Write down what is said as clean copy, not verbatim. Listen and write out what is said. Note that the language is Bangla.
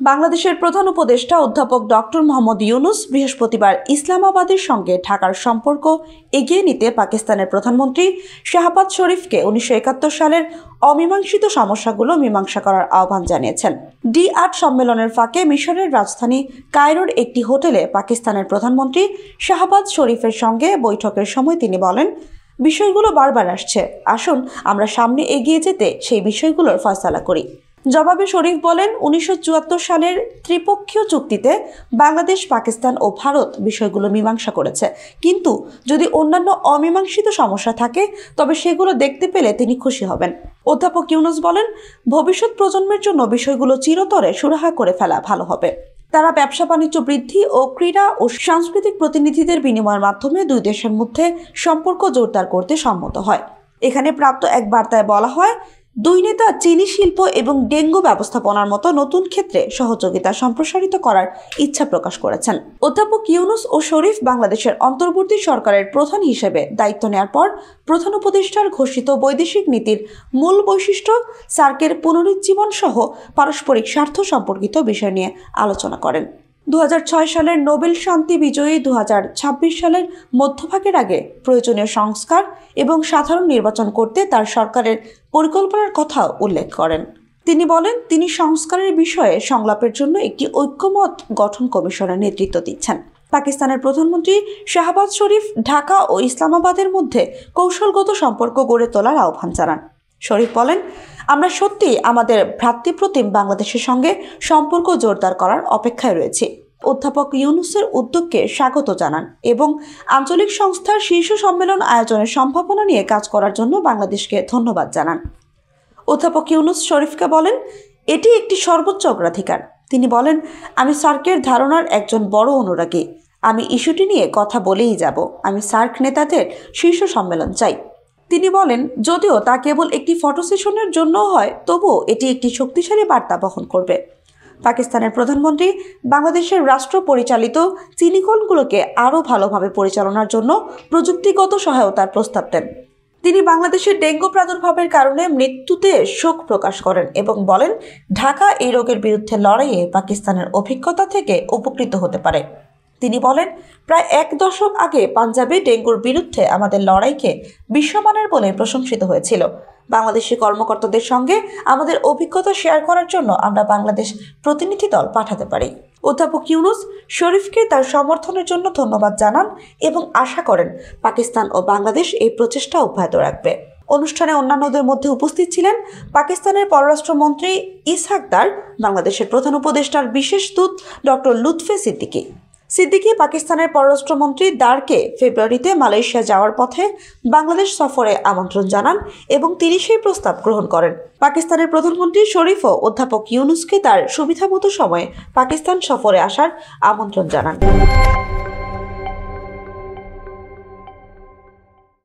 বাংলাদেশের প্রধান উপদেষ্টা অধ্যাপক ডক্টর মোহাম্মদ ইউনূস বৃহস্পতিবার ইসলামাবাদের সঙ্গে ঢাকার সম্পর্ক এগিয়ে নিতে পাকিস্তানের প্রধানমন্ত্রী শাহবাজ শরীফকে ১৯৭১ সালের অমীমাংসিত সমস্যাগুলো মীমাংসা করার আহ্বান জানিয়েছেন। D8 সম্মেলনের ফাঁকে মিশরের রাজধানী কায়রোর একটি হোটেলে পাকিস্তানের প্রধানমন্ত্রী শাহবাজ শরীফের সঙ্গে বৈঠকের সময় তিনি বলেন, বিষয়গুলো বারবার আসছে, আসুন আমরা সামনে এগিয়ে যেতে সেই বিষয়গুলোর ফয়সালা করি। জবাবে শরীফ বলেন, ১৯৭৪ সালের ত্রিপক্ষীয় চুক্তিতে বাংলাদেশ, পাকিস্তান ও ভারত বিষয়গুলো মীমাংসা করেছে, কিন্তু যদি অন্যান্য অমীমাংসিত সমস্যা থাকে তবে সেগুলো দেখতে পেলে তিনি খুশি হবেন। অধ্যাপক ইউনূস বলেন, ভবিষ্যৎ প্রজন্মের জন্য বিষয়গুলো চিরতরে সুরাহা করে ফেলা ভালো হবে। তারা ব্যবসা বাণিজ্য বৃদ্ধি ও ক্রীড়া ও সাংস্কৃতিক প্রতিনিধিদের বিনিময়ের মাধ্যমে দুই দেশের মধ্যে সম্পর্ক জোরদার করতে সম্মত হয়। এখানে প্রাপ্ত এক বার্তায় বলা হয়, দুই নেতা চিনি শিল্প এবং ডেঙ্গু ব্যবস্থাপনার মতো নতুন ক্ষেত্রে সহযোগিতা সম্প্রসারিত করার ইচ্ছা প্রকাশ করেছেন। অধ্যাপক ইউনূস ও শরীফ বাংলাদেশের অন্তর্বর্তী সরকারের প্রধান হিসেবে দায়িত্ব নেওয়ার পর প্রধান উপদেষ্টার ঘোষিত বৈদেশিক নীতির মূল বৈশিষ্ট্য, সার্কের পুনরুজ্জীবন সহ পারস্পরিক স্বার্থ সম্পর্কিত বিষয় নিয়ে আলোচনা করেন। ২০০৬ সালের নোবেল শান্তি বিজয়ী ২০২৬ সালের মধ্যভাগের আগে প্রয়োজনীয় সংস্কার এবং সাধারণ নির্বাচন করতে তার সরকারের পরিকল্পনার কথাও উল্লেখ করেন। তিনি বলেন, তিনি সংস্কারের বিষয়ে সংলাপের জন্য একটি ঐক্যমত গঠন কমিশনের নেতৃত্ব দিচ্ছেন। পাকিস্তানের প্রধানমন্ত্রী শাহবাজ শরীফ ঢাকা ও ইসলামাবাদের মধ্যে কৌশলগত সম্পর্ক গড়ে তোলার আহ্বান জানান। শরীফ বলেন, আমরা সত্যি আমাদের ভ্রাতৃপ্রতিম বাংলাদেশের সঙ্গে সম্পর্ক জোরদার করার অপেক্ষায় রয়েছি। অধ্যাপক ইউনূসের উদ্যোগকে স্বাগত জানান এবং আঞ্চলিক সংস্থার শীর্ষ সম্মেলন আয়োজনের সম্ভাবনা নিয়ে কাজ করার জন্য বাংলাদেশকে ধন্যবাদ জানান। অধ্যাপক ইউনূস শরীফকে বলেন, এটি একটি সর্বোচ্চ অগ্রাধিকার। তিনি বলেন, আমি সার্কের ধারণার একজন বড় অনুরাগী। আমি ইস্যুটি নিয়ে কথা বলেই যাব। আমি সার্ক নেতাদের শীর্ষ সম্মেলন চাই। তিনি বলেন, যদিও তা কেবল একটি ফটো সেশনের জন্য হয়, তবুও এটি একটি শক্তিশালী বার্তা বহন করবে। পাকিস্তানের প্রধানমন্ত্রী বাংলাদেশের রাষ্ট্র পরিচালিত চিনিকলগুলোকে আরও ভালোভাবে পরিচালনার জন্য প্রযুক্তিগত সহায়তার প্রস্তাব দেন। তিনি বাংলাদেশের ডেঙ্গু প্রাদুর্ভাবের কারণে মৃত্যুতে শোক প্রকাশ করেন এবং বলেন, ঢাকা এই রোগের বিরুদ্ধে লড়াইয়ে পাকিস্তানের অভিজ্ঞতা থেকে উপকৃত হতে পারে। তিনি বলেন, প্রায় এক দশক আগে পাঞ্জাবে ডেঙ্গুর বিরুদ্ধে আমাদের লড়াইকে বিশ্বমানের বলে প্রশংসিত হয়েছিল। বাংলাদেশি কর্মকর্তাদের সঙ্গে আমাদের অভিজ্ঞতা শেয়ার করার জন্য আমরা বাংলাদেশ প্রতিনিধি দল পাঠাতে পারি। অধ্যাপক ইউনূস শরীফকে তার সমর্থনের জন্য ধন্যবাদ জানান এবং আশা করেন পাকিস্তান ও বাংলাদেশ এই প্রচেষ্টা অব্যাহত রাখবে। অনুষ্ঠানে অন্যান্যদের মধ্যে উপস্থিত ছিলেন পাকিস্তানের পররাষ্ট্রমন্ত্রী ইসহাক দার, বাংলাদেশের প্রধান উপদেষ্টার বিশেষ দূত ডক্টর লুৎফে সিদ্দিকী। পাকিস্তানের পররাষ্ট্রমন্ত্রী দারকে ফেব্রুয়ারিতে মালয়েশিয়া যাওয়ার পথে বাংলাদেশ সফরে আমন্ত্রণ জানান এবং তিনি সেই প্রস্তাব গ্রহণ করেন। পাকিস্তানের প্রধানমন্ত্রী শরীফও অধ্যাপক ইউনূসকে তার সুবিধামতো সময়ে পাকিস্তান সফরে আসার আমন্ত্রণ জানান।